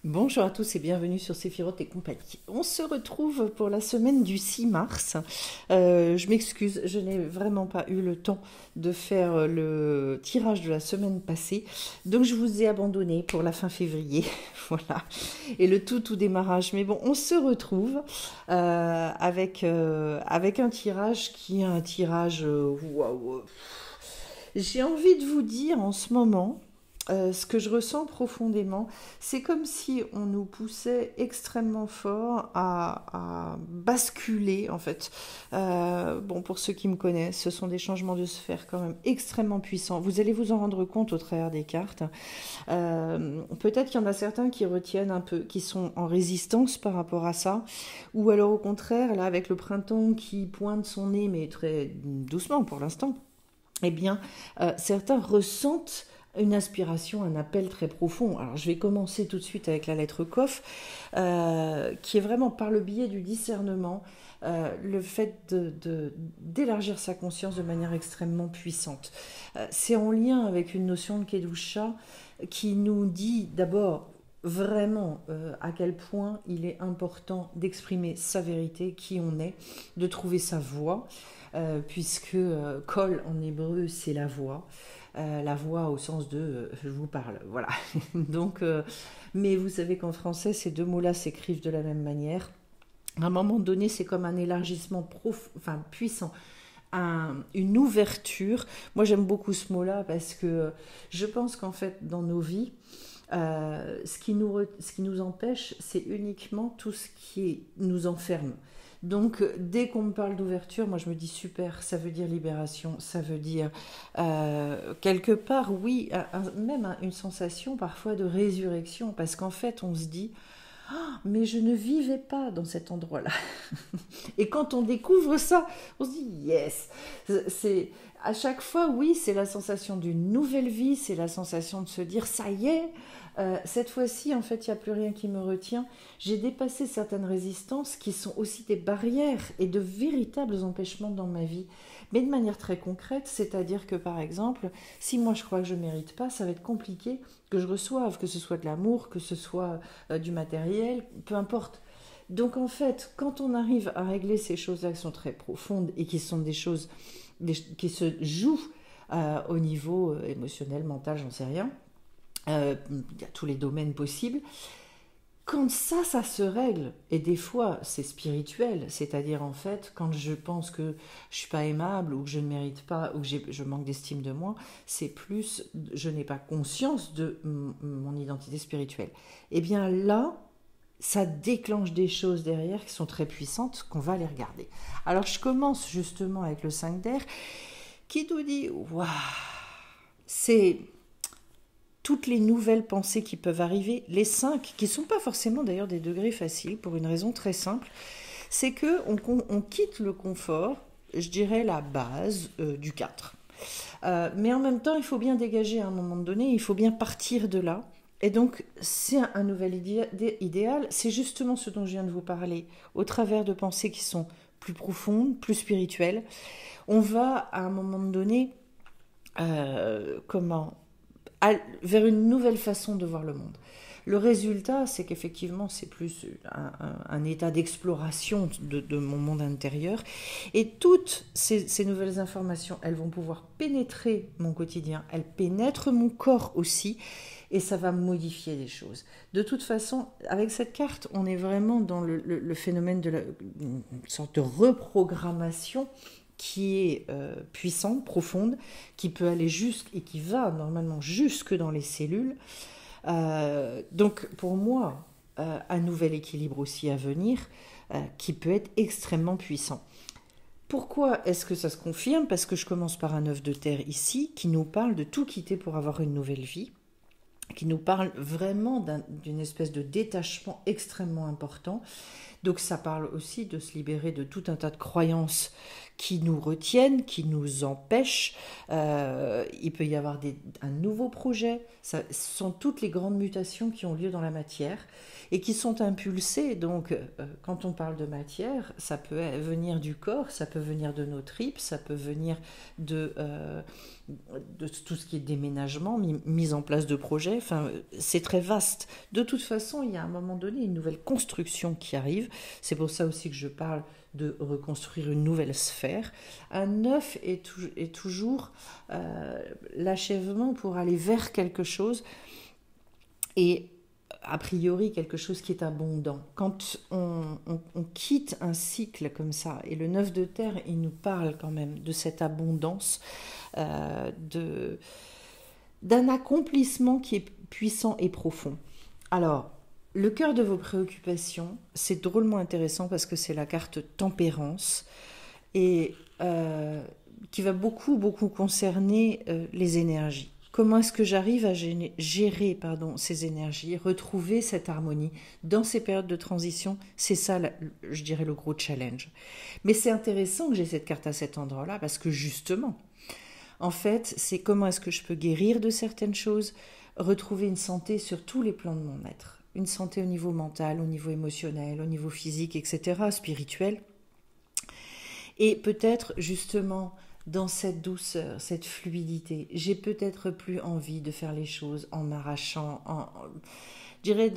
Bonjour à tous et bienvenue sur Séphiroth et compagnie. On se retrouve pour la semaine du 6 mars. Je m'excuse, je n'ai vraiment pas eu le temps de faire le tirage de la semaine passée. Donc je vous ai abandonné pour la fin février. Voilà. Et le tout démarrage. Mais bon, on se retrouve avec un tirage qui est un tirage... waouh. J'ai envie de vous dire en ce moment... ce que je ressens profondément, c'est comme si on nous poussait extrêmement fort à basculer, en fait. Bon, pour ceux qui me connaissent, ce sont des changements de sphère quand même extrêmement puissants. Vous allez vous en rendre compte au travers des cartes. Peut-être qu'il y en a certains qui retiennent un peu, qui sont en résistance par rapport à ça, ou alors au contraire, là, avec le printemps qui pointe son nez, mais très doucement pour l'instant, eh bien, certains ressentent une aspiration, un appel très profond. Alors je vais commencer tout de suite avec la lettre Kof, qui est vraiment par le biais du discernement, le fait d'élargir sa conscience de manière extrêmement puissante. C'est en lien avec une notion de Kedusha qui nous dit d'abord vraiment à quel point il est important d'exprimer sa vérité, qui on est, de trouver sa voix, puisque Kol en hébreu c'est la voix au sens de je vous parle, voilà. Donc, mais vous savez qu'en français, ces deux mots-là s'écrivent de la même manière. À un moment donné, c'est comme un élargissement puissant, une ouverture. Moi, j'aime beaucoup ce mot-là parce que je pense qu'en fait, dans nos vies, ce qui nous empêche, c'est uniquement tout ce qui nous enferme. Donc, dès qu'on me parle d'ouverture, moi je me dis super, ça veut dire libération, ça veut dire quelque part, oui, même une sensation parfois de résurrection, parce qu'en fait, on se dit, ah, mais je ne vivais pas dans cet endroit-là. Et quand on découvre ça, on se dit, yes, c'est à chaque fois, oui, c'est la sensation d'une nouvelle vie, c'est la sensation de se dire, ça y est, cette fois-ci, en fait, il n'y a plus rien qui me retient. J'ai dépassé certaines résistances qui sont aussi des barrières et de véritables empêchements dans ma vie. Mais de manière très concrète, c'est-à-dire que, par exemple, si moi je crois que je ne mérite pas, ça va être compliqué que je reçoive, que ce soit de l'amour, que ce soit du matériel, peu importe. Donc, en fait, quand on arrive à régler ces choses-là qui sont très profondes et qui sont des choses qui se jouent au niveau émotionnel, mental, j'en sais rien, il y a tous les domaines possibles. Quand ça se règle, et des fois c'est spirituel, c'est-à-dire en fait quand je pense que je suis pas aimable ou que je ne mérite pas ou que je manque d'estime de moi, c'est plus je n'ai pas conscience de mon identité spirituelle. Et bien là, ça déclenche des choses derrière qui sont très puissantes qu'on va aller regarder. Alors je commence justement avec le 5 d'air qui nous dit waouh, c'est toutes les nouvelles pensées qui peuvent arriver, les 5, qui ne sont pas forcément d'ailleurs des degrés faciles, pour une raison très simple, c'est qu'on quitte le confort, je dirais la base du 4. Mais en même temps, il faut bien dégager à un moment donné, il faut bien partir de là. Et donc, c'est un nouvel idéal, c'est justement ce dont je viens de vous parler, au travers de pensées qui sont plus profondes, plus spirituelles. On va, à un moment donné, vers une nouvelle façon de voir le monde. Le résultat, c'est qu'effectivement, c'est plus un état d'exploration de mon monde intérieur. Et toutes ces nouvelles informations, elles vont pouvoir pénétrer mon quotidien, elles pénètrent mon corps aussi, et ça va modifier les choses. De toute façon, avec cette carte, on est vraiment dans le phénomène de une sorte de reprogrammation qui est puissante, profonde, qui peut aller et qui va normalement jusque dans les cellules. Donc pour moi, un nouvel équilibre aussi à venir qui peut être extrêmement puissant. Pourquoi est-ce que ça se confirme? Parce que je commence par un œuf de terre ici qui nous parle de tout quitter pour avoir une nouvelle vie, qui nous parle vraiment d'une espèce de détachement extrêmement important. Donc ça parle aussi de se libérer de tout un tas de croyances qui nous retiennent, qui nous empêchent. Il peut y avoir un nouveau projet. Ça, ce sont toutes les grandes mutations qui ont lieu dans la matière et qui sont impulsées. Donc, quand on parle de matière, ça peut venir du corps, ça peut venir de nos tripes, ça peut venir de tout ce qui est déménagement, mise en place de projets. Enfin, c'est très vaste. De toute façon, il y a à un moment donné une nouvelle construction qui arrive. C'est pour ça aussi que je parle de reconstruire une nouvelle sphère. Un œuf est toujours l'achèvement pour aller vers quelque chose et a priori quelque chose qui est abondant. Quand on quitte un cycle comme ça, et le 9 de terre, il nous parle quand même de cette abondance, d'un accomplissement qui est puissant et profond. Alors, le cœur de vos préoccupations, c'est drôlement intéressant parce que c'est la carte tempérance et qui va beaucoup, beaucoup concerner les énergies. Comment est-ce que j'arrive à gérer ces énergies, retrouver cette harmonie dans ces périodes de transition? C'est ça, je dirais, le gros challenge. Mais c'est intéressant que j'ai cette carte à cet endroit-là parce que justement, en fait, c'est comment est-ce que je peux guérir de certaines choses, retrouver une santé sur tous les plans de mon être. Une santé au niveau mental, au niveau émotionnel, au niveau physique, etc., spirituel. Et peut-être justement dans cette douceur, cette fluidité, j'ai peut-être plus envie de faire les choses en m'arrachant, je dirais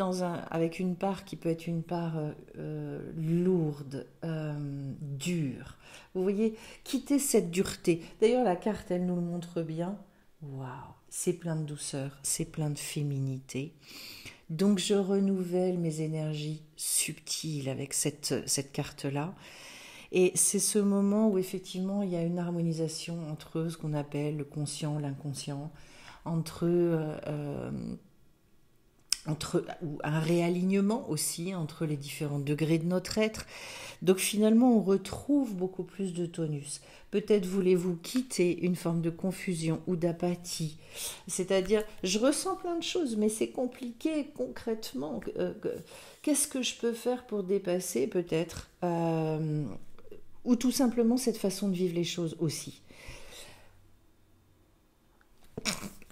avec une part qui peut être une part lourde, dure. Vous voyez, quitter cette dureté. D'ailleurs, la carte, elle nous le montre bien. Waouh, c'est plein de douceur, c'est plein de féminité. Donc, je renouvelle mes énergies subtiles avec cette carte-là. Et c'est ce moment où effectivement il y a une harmonisation entre ce qu'on appelle le conscient, l'inconscient, entre ou un réalignement aussi entre les différents degrés de notre être. Donc finalement on retrouve beaucoup plus de tonus. Peut-être voulez-vous quitter une forme de confusion ou d'apathie. C'est-à-dire, je ressens plein de choses, mais c'est compliqué concrètement. Qu'est-ce que je peux faire pour dépasser peut-être ou tout simplement cette façon de vivre les choses aussi.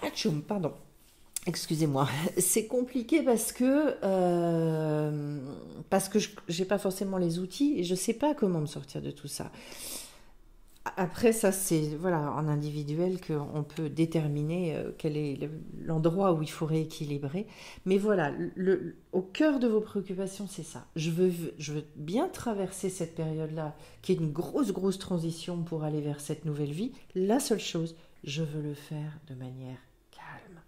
Atchoum, pardon. Excusez-moi. C'est compliqué parce que je n'ai pas forcément les outils et je ne sais pas comment me sortir de tout ça. Après, ça, c'est voilà, en individuel qu'on peut déterminer quel est l'endroit où il faut rééquilibrer. Mais voilà, au cœur de vos préoccupations, c'est ça. Je veux bien traverser cette période-là, qui est une grosse, grosse transition pour aller vers cette nouvelle vie. La seule chose, je veux le faire de manière calme.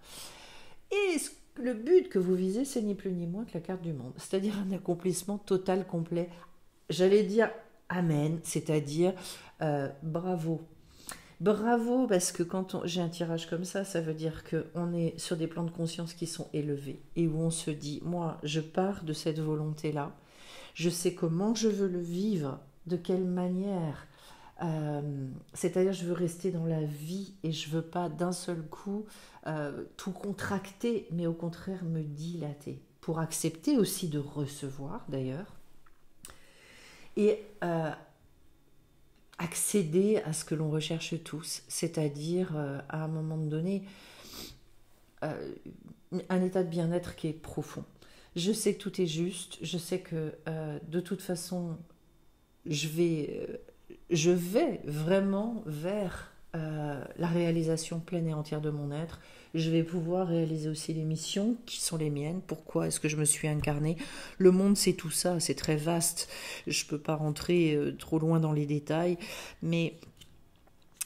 Et le but que vous visez, c'est ni plus ni moins que la carte du monde. C'est-à-dire un accomplissement total, complet. J'allais dire amen, c'est-à-dire bravo. Bravo parce que quand j'ai un tirage comme ça veut dire qu'on est sur des plans de conscience qui sont élevés et où on se dit, moi, je pars de cette volonté-là, je sais comment je veux le vivre, de quelle manière. C'est-à-dire, je veux rester dans la vie et je veux pas d'un seul coup tout contracter, mais au contraire me dilater pour accepter aussi de recevoir d'ailleurs et accéder à ce que l'on recherche tous, c'est-à-dire à un moment donné un état de bien-être qui est profond. Je sais que tout est juste, je sais que de toute façon je vais vraiment vers la réalisation pleine et entière de mon être. Je vais pouvoir réaliser aussi les missions qui sont les miennes. Pourquoi est-ce que je me suis incarnée? Le monde, c'est tout ça, c'est très vaste. Je ne peux pas rentrer trop loin dans les détails, mais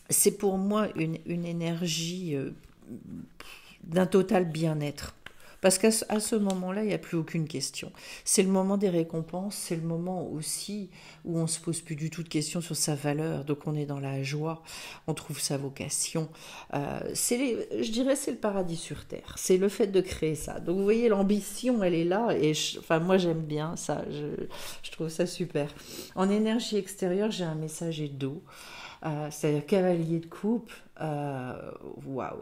c'est pour moi une énergie d'un total bien-être. Parce qu'à ce moment-là, il n'y a plus aucune question. C'est le moment des récompenses, c'est le moment aussi où on ne se pose plus du tout de questions sur sa valeur. Donc on est dans la joie, on trouve sa vocation. Je dirais c'est le paradis sur terre. C'est le fait de créer ça. Donc vous voyez, l'ambition, elle est là. Et moi, j'aime bien ça. Je trouve ça super. En énergie extérieure, j'ai un messager d'eau. C'est-à-dire cavalier de coupe. Waouh!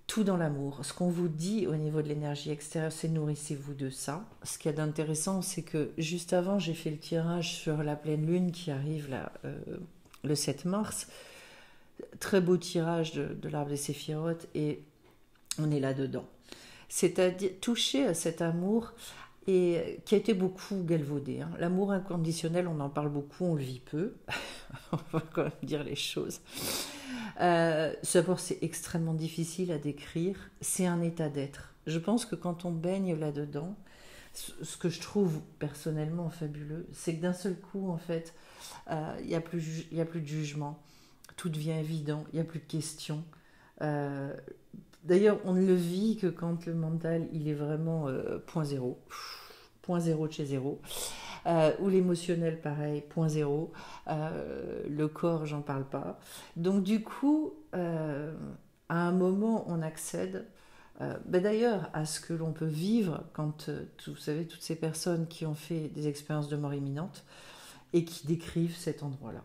Tout dans l'amour. Ce qu'on vous dit au niveau de l'énergie extérieure, c'est nourrissez-vous de ça. Ce qu'il y a d'intéressant, c'est que juste avant, j'ai fait le tirage sur la pleine lune qui arrive là le 7 mars. Très beau tirage de l'arbre des séphirotes et on est là-dedans. C'est-à-dire toucher à cet amour et qui a été beaucoup galvaudé. Hein. L'amour inconditionnel, on en parle beaucoup, on le vit peu. On va quand même dire les choses. D'abord, c'est extrêmement difficile à décrire. C'est un état d'être. Je pense que quand on baigne là-dedans, ce que je trouve personnellement fabuleux, c'est que d'un seul coup, en fait, il n'y a plus de jugement. Tout devient évident, il n'y a plus de questions. Euh, D'ailleurs, on ne le vit que quand le mental, il est vraiment point zéro. Point zéro de chez zéro. Ou l'émotionnel, pareil, point zéro. Le corps, j'en parle pas. Donc du coup, à un moment, on accède, d'ailleurs, à ce que l'on peut vivre quand, vous savez, toutes ces personnes qui ont fait des expériences de mort imminente et qui décrivent cet endroit-là.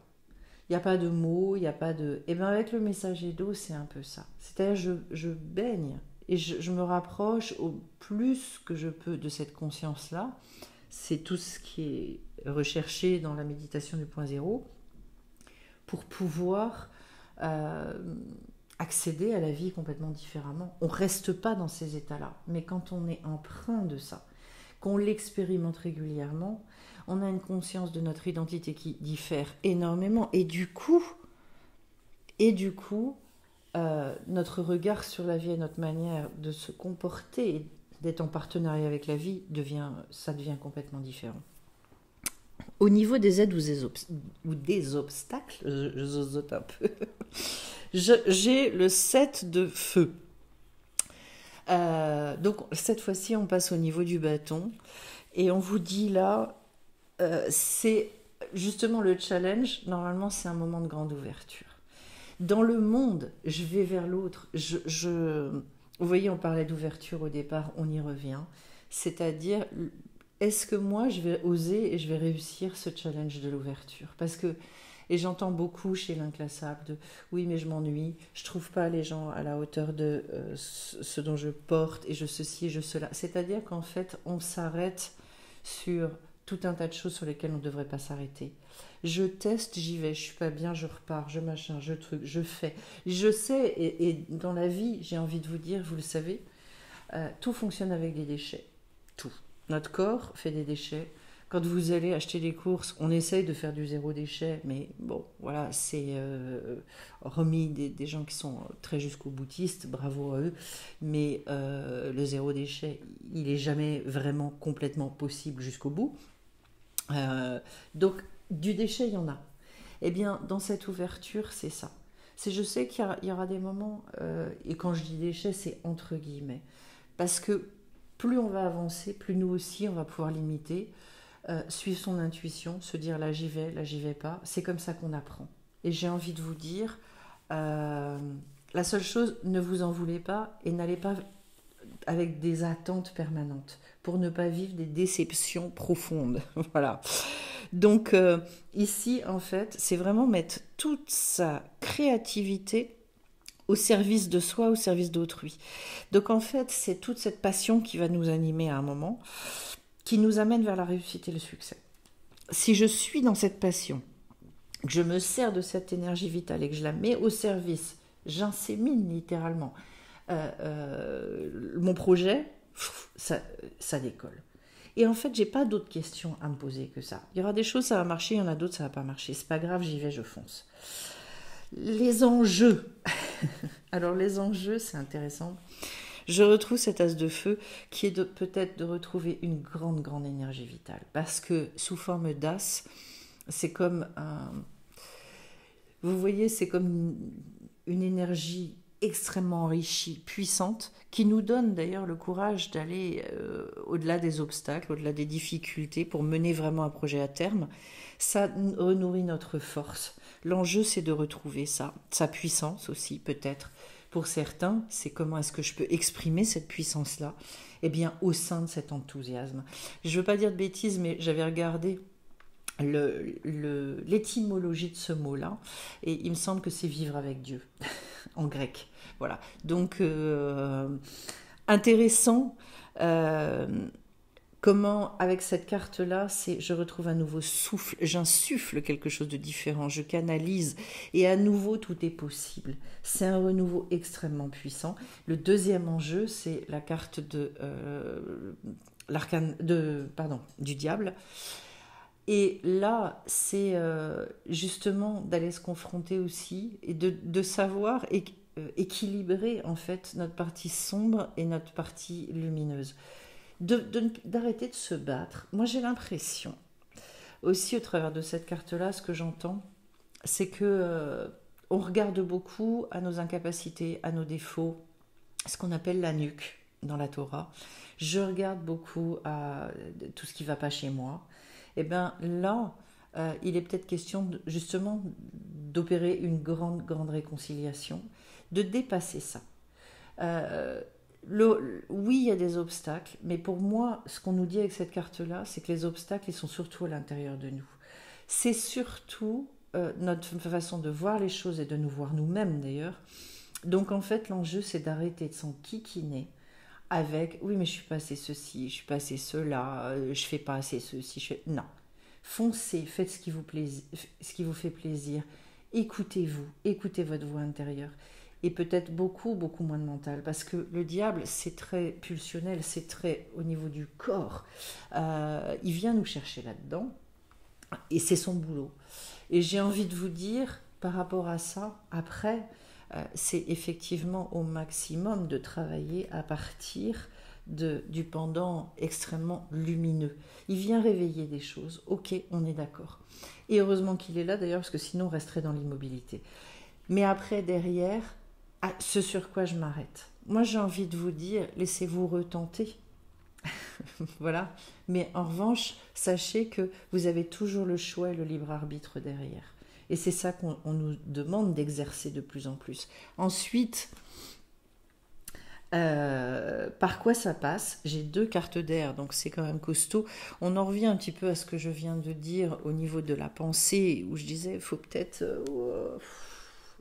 Il n'y a pas de mots, il n'y a pas de... Et bien avec le messager d'eau, c'est un peu ça. C'est-à-dire, je baigne et je me rapproche au plus que je peux de cette conscience-là. C'est tout ce qui est recherché dans la méditation du point zéro pour pouvoir accéder à la vie complètement différemment. On ne reste pas dans ces états-là, mais quand on est empreint de ça, qu'on l'expérimente régulièrement, on a une conscience de notre identité qui diffère énormément et du coup notre regard sur la vie et notre manière de se comporter et d'être en partenariat avec la vie devient complètement différent. Au niveau des aides ou des obstacles, je zozote un peu, j'ai le 7 de feu. Donc cette fois-ci, on passe au niveau du bâton et on vous dit là, c'est justement le challenge. Normalement, c'est un moment de grande ouverture. Dans le monde, je vais vers l'autre. Vous voyez, on parlait d'ouverture au départ, on y revient. C'est-à-dire, est-ce que moi, je vais oser et je vais réussir ce challenge de l'ouverture? Parce que, et j'entends beaucoup chez l'inclassable de oui, mais je m'ennuie, je trouve pas les gens à la hauteur de ce dont je porte et je ceci et je cela. C'est-à-dire qu'en fait, on s'arrête sur tout un tas de choses sur lesquelles on ne devrait pas s'arrêter. Je teste, j'y vais, je suis pas bien, je repars, je machin, je truc, je fais. Je sais, et dans la vie, j'ai envie de vous dire, vous le savez, tout fonctionne avec des déchets. Tout. Notre corps fait des déchets. Quand vous allez acheter des courses, on essaye de faire du zéro déchet, mais bon, voilà, c'est remis des gens qui sont très jusqu'au boutiste, bravo à eux, mais le zéro déchet, il n'est jamais vraiment complètement possible jusqu'au bout. Donc, du déchet, il y en a. Eh bien, dans cette ouverture, c'est ça. Je sais qu'il y aura des moments, et quand je dis déchet, c'est entre guillemets, parce que plus on va avancer, plus nous aussi, on va pouvoir limiter, suivre son intuition, se dire là j'y vais pas. C'est comme ça qu'on apprend. Et j'ai envie de vous dire, la seule chose, ne vous en voulez pas et n'allez pas avec des attentes permanentes pour ne pas vivre des déceptions profondes. Voilà. Donc ici, en fait, c'est vraiment mettre toute sa créativité au service de soi, au service d'autrui. Donc en fait, c'est toute cette passion qui va nous animer à un moment, qui nous amène vers la réussite et le succès. Si je suis dans cette passion, que je me sers de cette énergie vitale et que je la mets au service, j'insémine littéralement mon projet, ça décolle. Et en fait, j'ai pas d'autres questions à me poser que ça. Il y aura des choses, ça va marcher, il y en a d'autres, ça va pas marcher. C'est pas grave, j'y vais, je fonce. Les enjeux. Alors les enjeux, c'est intéressant. Je retrouve cet as de feu qui est peut-être de retrouver une grande, grande énergie vitale. Parce que sous forme d'as, c'est comme un... Vous voyez, c'est comme une énergie extrêmement enrichie, puissante, qui nous donne d'ailleurs le courage d'aller au-delà des obstacles, au-delà des difficultés pour mener vraiment un projet à terme. Ça renourrit notre force. L'enjeu, c'est de retrouver ça, sa puissance aussi peut-être. Pour certains, c'est comment est-ce que je peux exprimer cette puissance-là? Eh bien, au sein de cet enthousiasme. Je ne veux pas dire de bêtises, mais j'avais regardé l'étymologie de ce mot-là, et il me semble que c'est vivre avec Dieu, en grec. Voilà. Donc, intéressant, Comment, avec cette carte-là, je retrouve un nouveau souffle, j'insuffle quelque chose de différent, je canalise, et à nouveau, tout est possible. C'est un renouveau extrêmement puissant. Le deuxième enjeu, c'est la carte du diable. Et là, c'est justement d'aller se confronter aussi et de savoir équilibrer en fait notre partie sombre et notre partie lumineuse. D'arrêter de se battre. Moi, j'ai l'impression, aussi au travers de cette carte-là, ce que j'entends, c'est que on regarde beaucoup à nos incapacités, à nos défauts, ce qu'on appelle la nuque dans la Torah. Je regarde beaucoup à tout ce qui ne va pas chez moi. Et bien là, il est peut-être question justement d'opérer une grande, grande réconciliation, de dépasser ça. Euh, oui, il y a des obstacles, mais pour moi, ce qu'on nous dit avec cette carte-là, c'est que les obstacles, ils sont surtout à l'intérieur de nous. C'est surtout notre façon de voir les choses et de nous voir nous-mêmes d'ailleurs. Donc en fait, l'enjeu, c'est d'arrêter de s'enquiquiner avec oui, mais je suis pas assez ceci, je suis pas assez cela, je fais pas assez ceci. Non. Foncez, faites ce qui vous fait plaisir. Écoutez-vous, écoutez votre voix intérieure. Et peut-être beaucoup, beaucoup moins de mental. Parce que le diable, c'est très pulsionnel, c'est très au niveau du corps. Il vient nous chercher là-dedans. Et c'est son boulot. Et j'ai envie de vous dire, par rapport à ça, après, c'est effectivement au maximum de travailler à partir du pendant extrêmement lumineux. Il vient réveiller des choses. Ok, on est d'accord. Et heureusement qu'il est là d'ailleurs, parce que sinon on resterait dans l'immobilité. Mais après, derrière, ce sur quoi je m'arrête. Moi, j'ai envie de vous dire, laissez-vous retenter. Voilà. Mais en revanche, sachez que vous avez toujours le choix et le libre arbitre derrière. Et c'est ça qu'on nous demande d'exercer de plus en plus. Ensuite, par quoi ça passe? J'ai 2 cartes d'air, donc c'est quand même costaud. On en revient un petit peu à ce que je viens de dire au niveau de la pensée, où je disais, il faut peut-être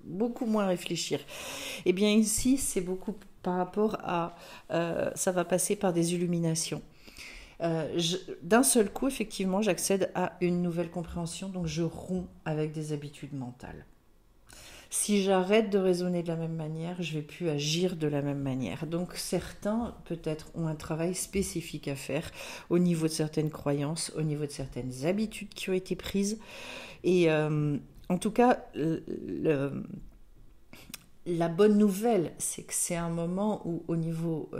beaucoup moins réfléchir. Eh bien ici, c'est beaucoup par rapport à... ça va passer par des illuminations. D'un seul coup, effectivement, j'accède à une nouvelle compréhension, donc je romps avec des habitudes mentales. Si j'arrête de raisonner de la même manière, je ne vais plus agir de la même manière. Donc certains, peut-être, ont un travail spécifique à faire au niveau de certaines croyances, au niveau de certaines habitudes qui ont été prises. Et en tout cas, la bonne nouvelle, c'est que c'est un moment où, au niveau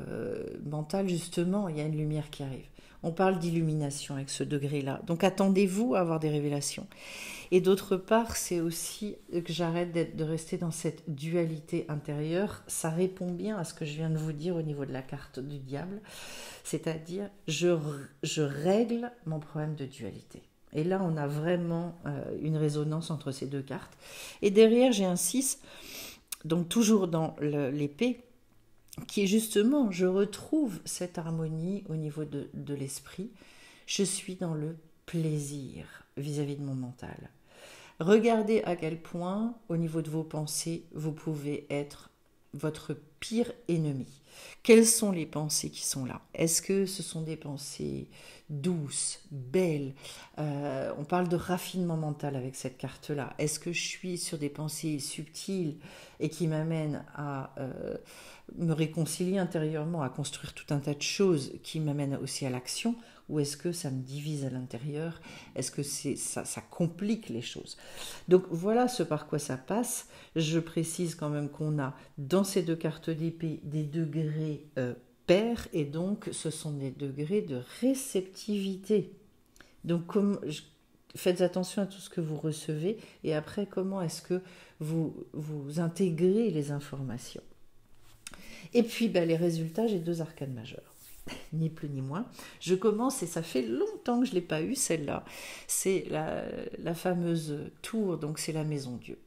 mental, justement, il y a une lumière qui arrive. On parle d'illumination avec ce degré-là. Donc attendez-vous à avoir des révélations. Et d'autre part, c'est aussi que j'arrête de rester dans cette dualité intérieure. Ça répond bien à ce que je viens de vous dire au niveau de la carte du diable. C'est-à-dire, je règle mon problème de dualité. Et là, on a vraiment une résonance entre ces 2 cartes. Et derrière, j'ai un 6, donc toujours dans l'épée, qui est justement, je retrouve cette harmonie au niveau de l'esprit. Je suis dans le plaisir vis-à-vis de mon mental. Regardez à quel point, au niveau de vos pensées, vous pouvez être votre pire ennemi. Quelles sont les pensées qui sont là? Est-ce que ce sont des pensées douces, belles? On parle de raffinement mental avec cette carte-là. Est-ce que je suis sur des pensées subtiles et qui m'amènent à me réconcilier intérieurement, à construire tout un tas de choses qui m'amènent aussi à l'action? Ou est-ce que ça me divise à l'intérieur? Est-ce que ça complique les choses? Donc voilà ce par quoi ça passe. Je précise quand même qu'on a dans ces 2 cartes d'épée des degrés pairs, et donc ce sont des degrés de réceptivité. Donc faites attention à tout ce que vous recevez, et après comment est-ce que vous intégrez les informations. Et puis les résultats, j'ai 2 arcanes majeures. Ni plus ni moins. Je commence, et ça fait longtemps que je ne l'ai pas eu, celle-là. C'est la fameuse tour, donc c'est la maison Dieu.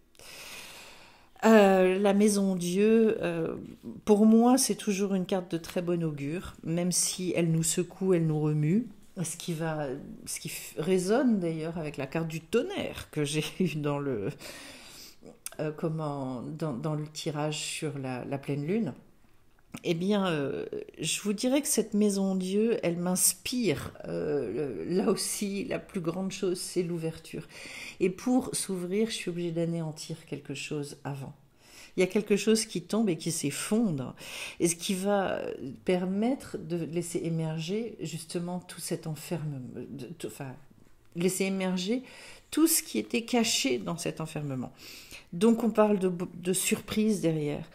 La maison Dieu, pour moi, c'est toujours une carte de très bon augure, même si elle nous secoue, elle nous remue. Ce qui résonne d'ailleurs avec la carte du tonnerre que j'ai eue dans le tirage sur la pleine lune. Eh bien, je vous dirais que cette maison Dieu, elle m'inspire. Là aussi, la plus grande chose, c'est l'ouverture. Et pour s'ouvrir, je suis obligée d'anéantir quelque chose avant. Il y a quelque chose qui tombe et qui s'effondre, et ce qui va permettre de laisser émerger justement tout cet enfermement, enfin, laisser émerger tout ce qui était caché dans cet enfermement. Donc on parle de surprise derrière.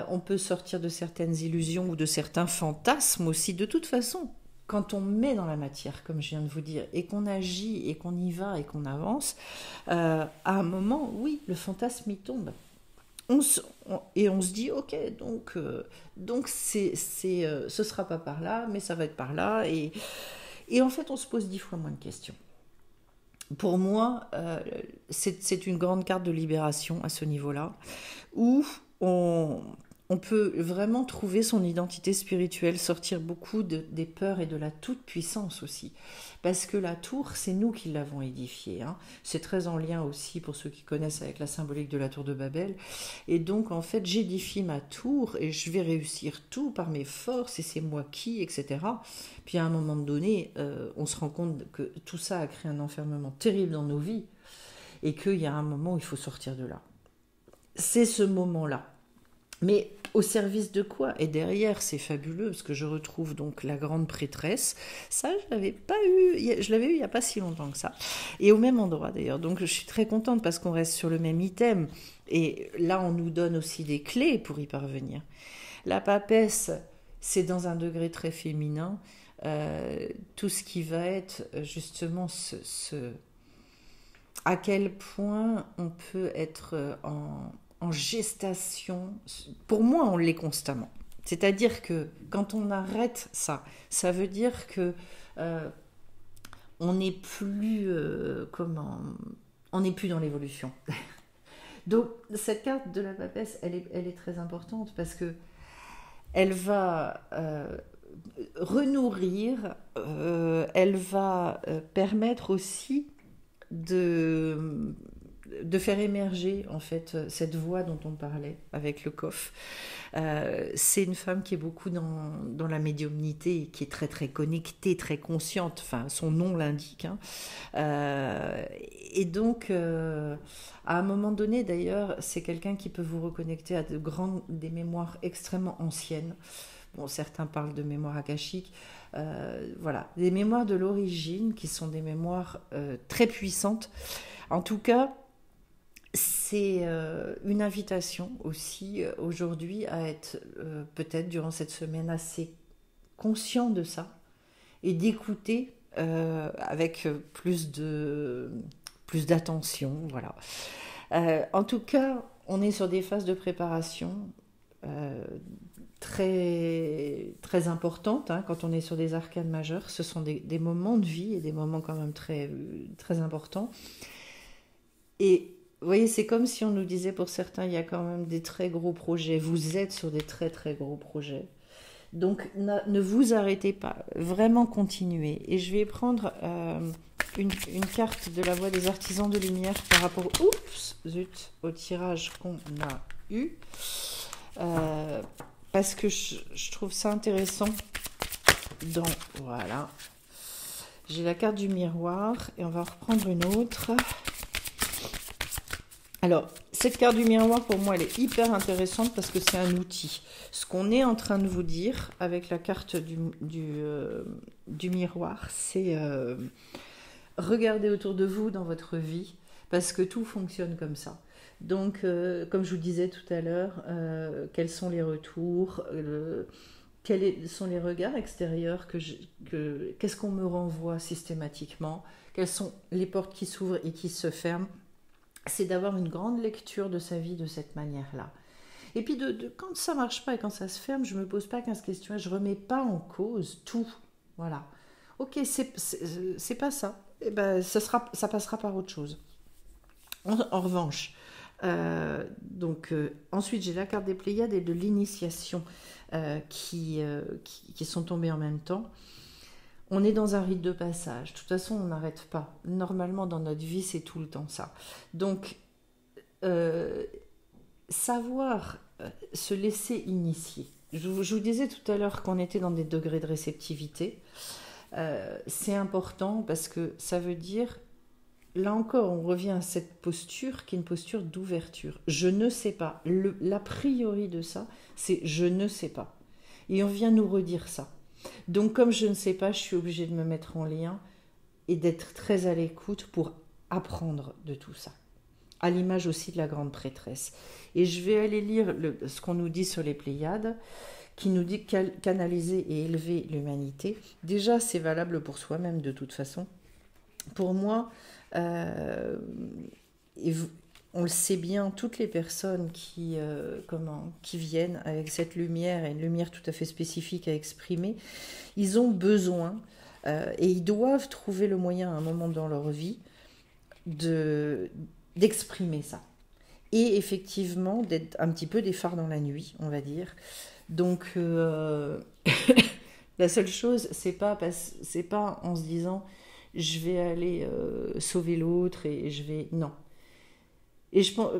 On peut sortir de certaines illusions ou de certains fantasmes aussi. De toute façon, quand on met dans la matière, comme je viens de vous dire, et qu'on agit et qu'on y va et qu'on avance, à un moment, oui, le fantasme y tombe. Et on se dit, ok, donc ce sera pas par là, mais ça va être par là. Et en fait, on se pose 10 fois moins de questions. Pour moi, c'est une grande carte de libération à ce niveau-là, où on peut vraiment trouver son identité spirituelle, sortir beaucoup des peurs et de la toute-puissance aussi. Parce que la tour, c'est nous qui l'avons édifiée, hein. C'est très en lien aussi, pour ceux qui connaissent, avec la symbolique de la tour de Babel. Et donc, en fait, j'édifie ma tour et je vais réussir tout par mes forces et c'est moi qui, etc. Puis à un moment donné, on se rend compte que tout ça a créé un enfermement terrible dans nos vies et qu'il y a un moment où il faut sortir de là. C'est ce moment-là. Mais au service de quoi? Et derrière, c'est fabuleux, parce que je retrouve donc la grande prêtresse. Ça, je l'avais pas eu, je l'avais eu il n'y a pas si longtemps que ça. Et au même endroit d'ailleurs. Donc je suis très contente parce qu'on reste sur le même item. Et là, on nous donne aussi des clés pour y parvenir. La papesse, c'est dans un degré très féminin. Tout ce qui va être justement à quel point on peut être en gestation. Pour moi, on l'est constamment. C'est-à-dire que quand on arrête ça, ça veut dire que euh, on n'est plus on n'est plus dans l'évolution. Donc cette carte de la papesse, elle est très importante parce que elle va renourrir, elle va permettre aussi de, de faire émerger en fait cette voix dont on parlait avec le coffre. C'est une femme qui est beaucoup dans la médiumnité, qui est très très connectée, très consciente, enfin son nom l'indique, hein. Et donc à un moment donné d'ailleurs, c'est quelqu'un qui peut vous reconnecter à des mémoires extrêmement anciennes. Bon, certains parlent de mémoire akashique. Voilà, des mémoires de l'origine qui sont des mémoires très puissantes. En tout cas, c'est une invitation aussi aujourd'hui à être peut-être durant cette semaine assez conscient de ça et d'écouter avec plus d'attention. Voilà. En tout cas, on est sur des phases de préparation euh, très importantes, hein, quand on est sur des arcanes majeures. Ce sont des moments de vie et des moments quand même très importants. Et vous voyez, c'est comme si on nous disait pour certains, il y a quand même des très gros projets. Vous êtes sur des très très gros projets. Donc ne vous arrêtez pas, vraiment continuez. Et je vais prendre une carte de la voie des artisans de lumière par rapport au tirage qu'on a eu. Euh, Parce que je trouve ça intéressant. Voilà. J'ai la carte du miroir et on va reprendre une autre. Alors, cette carte du miroir, pour moi, elle est hyper intéressante parce que c'est un outil. Ce qu'on est en train de vous dire avec la carte du miroir, c'est regarder autour de vous dans votre vie parce que tout fonctionne comme ça. Donc, comme je vous disais tout à l'heure, quels sont les retours, quels sont les regards extérieurs qu'est-ce qu'on me renvoie systématiquement, quelles sont les portes qui s'ouvrent et qui se ferment. C'est d'avoir une grande lecture de sa vie de cette manière-là. Et puis quand ça marche pas et quand ça se ferme, je me pose pas 15 questions, je remets pas en cause tout. Voilà. Ok, c'est pas ça. Eh ben, ça passera par autre chose. En revanche, ensuite j'ai la carte des Pléiades et de l'initiation qui sont tombées en même temps. On est dans un rite de passage. De toute façon, on n'arrête pas. Normalement, dans notre vie, c'est tout le temps ça. Donc, savoir se laisser initier. je vous disais tout à l'heure qu'on était dans des degrés de réceptivité. C'est important parce que ça veut dire, là encore, on revient à cette posture qui est une posture d'ouverture. Je ne sais pas. L'a priori de ça, c'est je ne sais pas. Et on vient nous redire ça. Donc comme je ne sais pas, je suis obligée de me mettre en lien et d'être très à l'écoute pour apprendre de tout ça. À l'image aussi de la grande prêtresse. Et je vais aller lire ce qu'on nous dit sur les Pléiades, qui nous dit canaliser et élever l'humanité. Déjà, c'est valable pour soi-même de toute façon. Pour moi, et on le sait bien, toutes les personnes qui viennent avec cette lumière, et une lumière tout à fait spécifique à exprimer, ils ont besoin et ils doivent trouver le moyen à un moment dans leur vie d'exprimer ça. Et effectivement, d'être un petit peu des phares dans la nuit, on va dire. Donc, la seule chose, c'est pas en se disant je vais aller sauver l'autre et je vais. Non. Et je pense.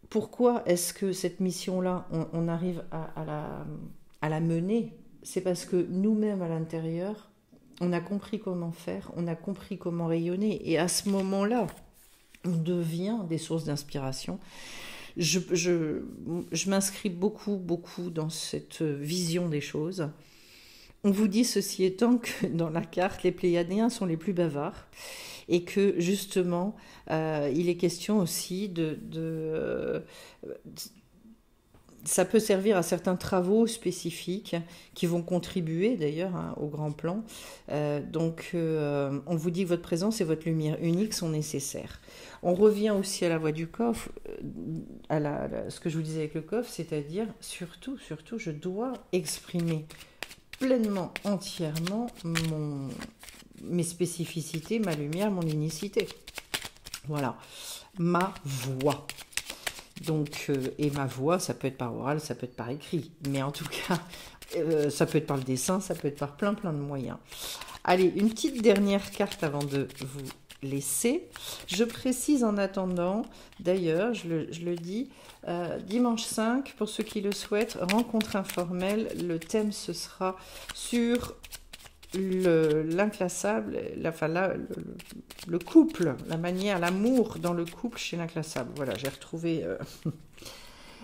Pourquoi est-ce que cette mission-là, on arrive à la mener? C'est parce que nous-mêmes à l'intérieur, on a compris comment faire, on a compris comment rayonner. Et à ce moment-là, on devient des sources d'inspiration. Je m'inscris beaucoup, beaucoup dans cette vision des choses. On vous dit, ceci étant, que dans la carte, les Pléiadiens sont les plus bavards et que justement, il est question aussi ça peut servir à certains travaux spécifiques qui vont contribuer d'ailleurs au grand plan. On vous dit que votre présence et votre lumière unique sont nécessaires. On revient aussi à la voix du coffre, ce que je vous disais avec le coffre, c'est-à-dire surtout, je dois exprimer pleinement, entièrement mes spécificités, ma lumière, mon unicité. Voilà, ma voix. Donc, et ma voix, ça peut être par oral, ça peut être par écrit. Mais en tout cas, ça peut être par le dessin, ça peut être par plein de moyens. Allez, une petite dernière carte avant de vous laisser. Je précise en attendant, d'ailleurs, je le dis, dimanche 5, pour ceux qui le souhaitent, rencontre informelle. Le thème, ce sera sur l'inclassable, le couple, la manière, l'amour dans le couple chez l'inclassable. Voilà, j'ai retrouvé.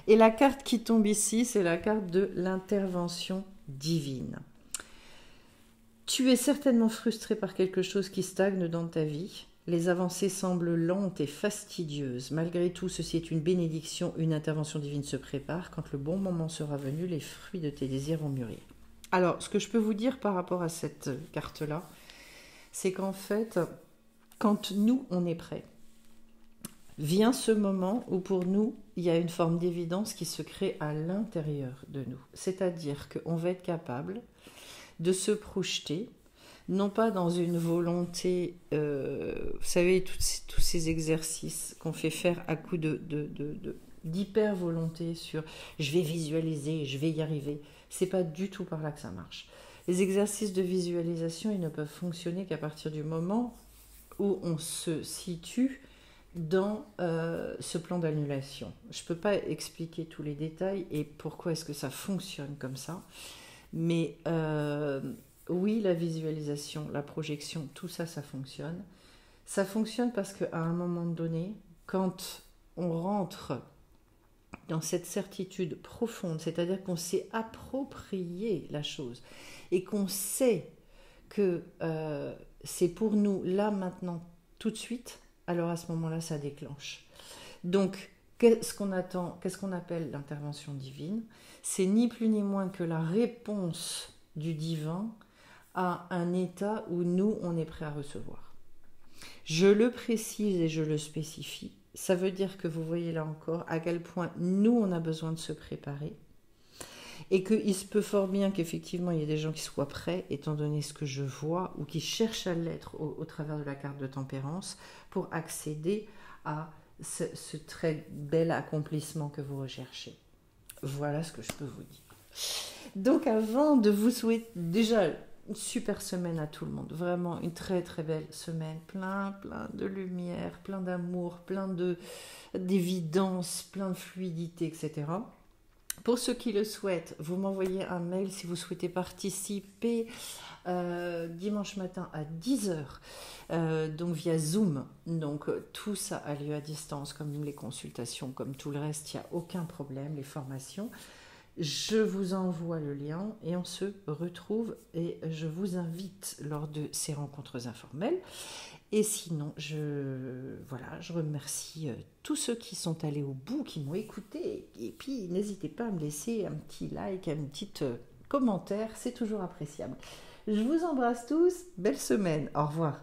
Et la carte qui tombe ici, c'est la carte de l'intervention divine. Tu es certainement frustré par quelque chose qui stagne dans ta vie. Les avancées semblent lentes et fastidieuses. Malgré tout, ceci est une bénédiction. Une intervention divine se prépare. Quand le bon moment sera venu, les fruits de tes désirs vont mûrir. Alors, ce que je peux vous dire par rapport à cette carte-là, c'est qu'en fait, quand nous, on est prêts, vient ce moment où pour nous, il y a une forme d'évidence qui se crée à l'intérieur de nous. C'est-à-dire qu'on va être capable de se projeter, non pas dans une volonté, vous savez, tous ces exercices qu'on fait faire à coup d'hyper-volonté sur « je vais visualiser, je vais y arriver ». C'est pas du tout par là que ça marche. Les exercices de visualisation, ils ne peuvent fonctionner qu'à partir du moment où on se situe dans ce plan d'annulation. Je ne peux pas expliquer tous les détails et pourquoi est-ce que ça fonctionne comme ça. Mais oui, la visualisation, la projection, tout ça, ça fonctionne. Ça fonctionne parce qu'à un moment donné, quand on rentre dans cette certitude profonde, c'est-à-dire qu'on s'est approprié la chose et qu'on sait que c'est pour nous là, maintenant, tout de suite, alors à ce moment-là, ça déclenche. Donc, qu'est-ce qu'on attend, qu'est-ce qu'on appelle l'intervention divine? C'est ni plus ni moins que la réponse du divin à un état où nous, on est prêt à recevoir. Je le précise et je le spécifie. Ça veut dire que vous voyez là encore à quel point nous, on a besoin de se préparer et qu'il se peut fort bien qu'effectivement, il y ait des gens qui soient prêts, étant donné ce que je vois, ou qui cherchent à l'être au travers de la carte de tempérance, pour accéder à ce très bel accomplissement que vous recherchez. Voilà ce que je peux vous dire. Donc avant de vous souhaiter déjà une super semaine à tout le monde, vraiment une très très belle semaine, plein de lumière, plein d'amour, plein d'évidence, plein de fluidité, etc. Pour ceux qui le souhaitent, vous m'envoyez un mail si vous souhaitez participer dimanche matin à 10 heures, donc via Zoom. Donc tout ça a lieu à distance, comme les consultations, comme tout le reste, il n'y a aucun problème, les formations. Je vous envoie le lien et on se retrouve et je vous invite lors de ces rencontres informelles. Et sinon, je remercie tous ceux qui sont allés au bout, qui m'ont écouté. Et puis, n'hésitez pas à me laisser un petit like, un petit commentaire, c'est toujours appréciable. Je vous embrasse tous, belle semaine, au revoir.